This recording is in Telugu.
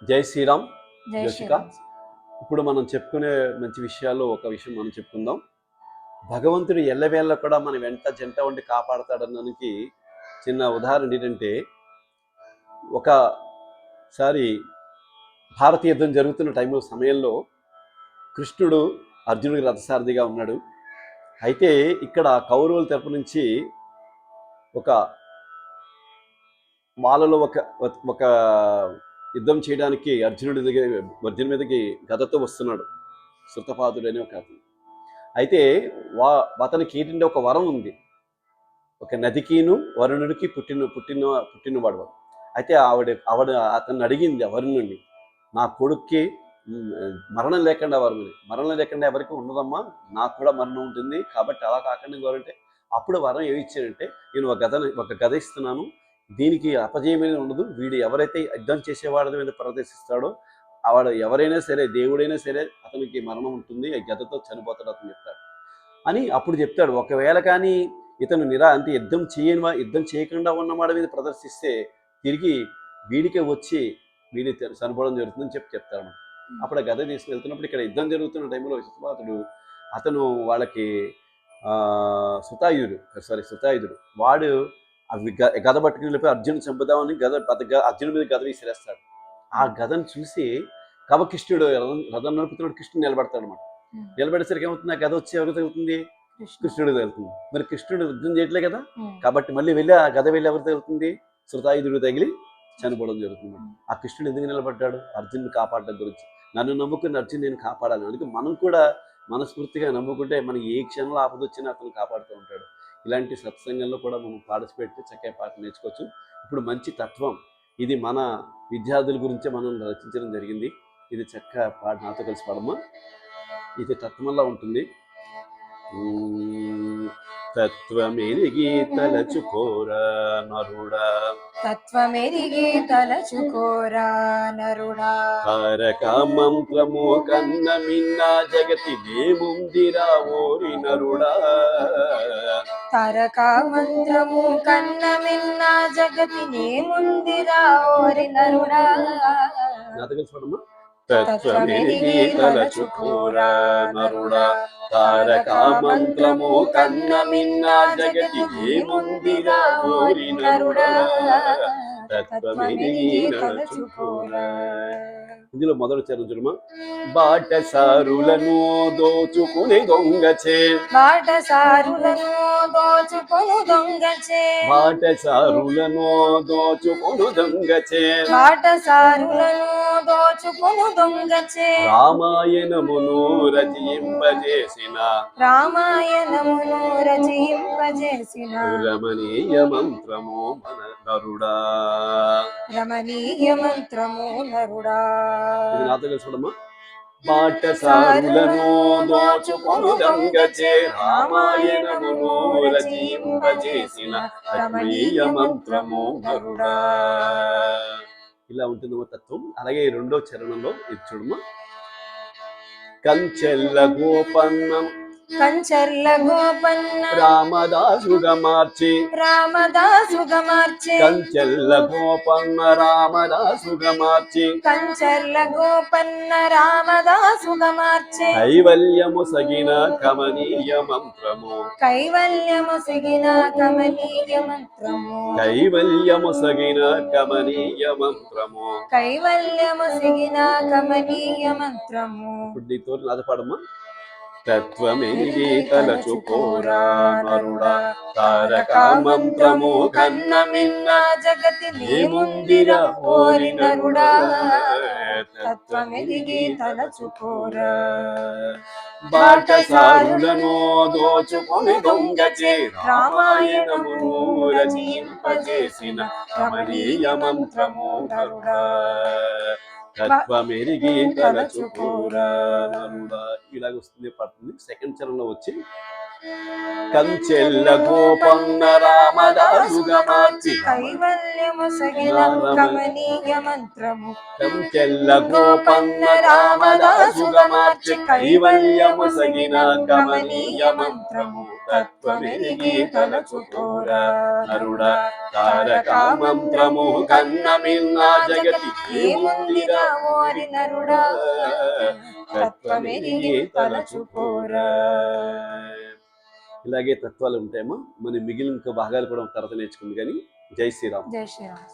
జై శ్రీరామ్. జై జోషిక, శ్రీరామ్. ఇప్పుడు మనం చెప్పుకునే మంచి విషయాల్లో ఒక విషయం మనం చెప్పుకుందాం. భగవంతుడు ఎల్లవేళ కూడా మన వెంట జంట ఉండి కాపాడతాడనడానికి చిన్న ఉదాహరణ ఏంటంటే, ఒకసారి భారత యుద్ధం జరుగుతున్న సమయంలో కృష్ణుడు అర్జునుడికి రథసారథిగా ఉన్నాడు. అయితే ఇక్కడ కౌరవుల తరపు నుంచి ఒక వాళ్ళలో ఒక ఒక యుద్ధం చేయడానికి అర్జునుడి మీదకి గదతో వస్తున్నాడు శృతపాదుడు అనే ఒక అతను. అయితే అతనికి ఏంటంటే ఒక వరం ఉంది, ఒక నదికిను వరుణుడికి పుట్టినవాడు. అయితే ఆవిడ అతన్ని అడిగింది వరుణుడిని, నా కొడుక్కి మరణం లేకుండా మరణం లేకుండా ఎవరికి ఉండదమ్మా, నాకు కూడా మరణం ఉంటుంది, కాబట్టి అలా కాకుండా కోరంటే అప్పుడు వరం ఏమి ఇచ్చాడంటే, నేను ఒక గద ఇస్తున్నాను, దీనికి అపజయమైన ఉండదు, వీడు ఎవరైతే యుద్ధం చేసేవాడి మీద ప్రదర్శిస్తాడో వాడు ఎవరైనా సరే, దేవుడైనా సరే, అతనికి మరణం ఉంటుంది, గదతో చనిపోతాడు అతను చెప్తాడు అని అప్పుడు చెప్తాడు. ఒకవేళ కానీ ఇతను అంటే యుద్ధం చేయకుండా ఉన్నవాడి మీద ప్రదర్శిస్తే తిరిగి వీడికే వచ్చి వీడి చనిపోవడం జరుగుతుందని చెప్తాడు. అప్పుడు గద తీసుకుని వెళ్తున్నప్పుడు ఇక్కడ యుద్ధం జరుగుతున్న టైంలో అతను వాళ్ళకి సుతాయుధుడు వాడు అవి గద పట్టుకుని వెళ్ళిపోయి అర్జునుడు చంపుదామని అర్జునుడి మీద గద విసిరేస్తాడు. ఆ గదను చూసి కృష్ణుడు రథం నడుపుతున్నాడు, కృష్ణుడు నిలబడతాడు అనమాట. నిలబడేసరికి ఏమవుతుంది, ఆ గద వచ్చి ఎవరికి తగులుతుంది, కృష్ణుడు తగులుతుంది. మరి కృష్ణుడు యుద్ధం చేయట్లే కదా, కాబట్టి మళ్ళీ వెళ్ళి ఆ గద వెళ్ళి ఎవరు తగులుతుంది, శృతాయుధుడు తగిలి చనిపోవడం జరుగుతుంది. ఆ కృష్ణుడు ఎందుకు నిలబడ్డాడు, అర్జునుడు కాపాడడం గురించి. నన్ను నమ్ముకుని అర్జున్ నేను కాపాడాలి, అందుకే మనం కూడా మనస్ఫూర్తిగా నమ్ముకుంటే మనకి ఏ క్షణంలో ఆపద వచ్చినా అతను కాపాడుతూ ఉంటాడు. ఇలాంటి సత్సంగంలో కూడా మనం పార్టిసిపేట్ చేసి చక్కగా పాట నేర్చుకోవచ్చు. ఇప్పుడు మంచి తత్వం, ఇది మన విద్యార్థుల గురించే మనం రచించడం జరిగింది. ఇది చక్కగా నాతో కలిసి పాడమ్మా. ఇది తత్వంలా ఉంటుంది. తత్వమెరిగి తలచుకోరా నరుడా, తత్వమెరిగి తలచుకోరా నరుడా, తారక మంత్రము కన్న మిన్న జగతి నేముందిరా ఓరి నరుడా, తారక మంత్రము కన్న మిన్న జగతి నేముందిరా ఓరి నరుడా. తత్వమెరిగి తలచుకోరా నరుడా, తారక మంత్రము కన్న మిన్న జగతి నేముందిరా ఓరి నరుడా, తత్వమెరిగి తలచుకోరా. ఇందులో మొదటి చరణం చూడమా. బాటసారులను దోచుకుని దొంగచే, బాటసారులను దోచుకొను దొంగచే, బాటసారులను దోచుకును దొంగచే, బాటసారులను దోచుకొను దొంగచే, రామాయణమును రచయింపజేసిన, రామాయణమును రచయింపజేసిన రమణీయ మంత్రము మన నరుడా, రమణీయ మంత్రము నరుడా. ఇది నాతో తెలుసుకోవడమ్మా. బాటసారులను దోచుకొను దొంగచే, రామాయణమును రచయింపజేసిన రమణీయ మంత్రము నరుడా. ఇలా ఉంటుందమ్మా తత్వం. అలాగే రెండో చరణంలో ఇది చూడమ్మా. కంచెల్ల గోపన్నం కంచర్ల గోపన్న రామదాసుగా మార్చి, రామదాసుగా మార్చి, కంచెల్ల గోపన్న రామదాసుగా మార్చి, కంచర్ల గోపన్న రామదాసుగా మార్చి, కైవల్యము సగిన కమనీయ మంత్రము, కైవల్యము సిగిన కమనీయ మంత్రము, కైవల్యము సగిన కమనీయ మంత్రము, కైవల్యము సిగిన కమనీయ మంత్రము. ఇప్పుడు నీతో నాది పాడమ్మా. తత్వమెరిగి తలచుకోరా నరుడా, తారక మంత్రము కన్న మిన్న జగతి నేముందిరా ఓరి నరుడా, తత్వమెరిగి తలచుకోరా. బాటసారులను దోచుకొని దొంగచే, రామాయణమును రచయింపజేసిన రమణీయ మంత్రము నరుడా, తత్వమెరిగి తలచుకోరా నరుడా. ఇలాగ వస్తుంది పడుతుంది. సెకండ్ చరణంలో వచ్చి కంచెల్ల గోపన్న రామదాసుగా మార్చి కైవల్యమొసగిన కమనీయ మంత్రము కంచెల్ల గోపన్న రామదాసుగా మార్చి కైవల్యమొసగిన కమనీయ మంత్రము తత్వమెరిగి తలచుకోరా నరుడా తారక మంత్రము కన్న మిన్న జగతి ఏముందిరా ఓరి నరుడా తత్వమెరిగి తలచుకోరా. ఇలాగే తత్వాలు ఉంటాయేమో మన మిగిలిన ఇంకా భాగాలు కూడా తర్వాత నేర్చుకుంది. కానీ జై శ్రీరామ్. జై శ్రీరామ్.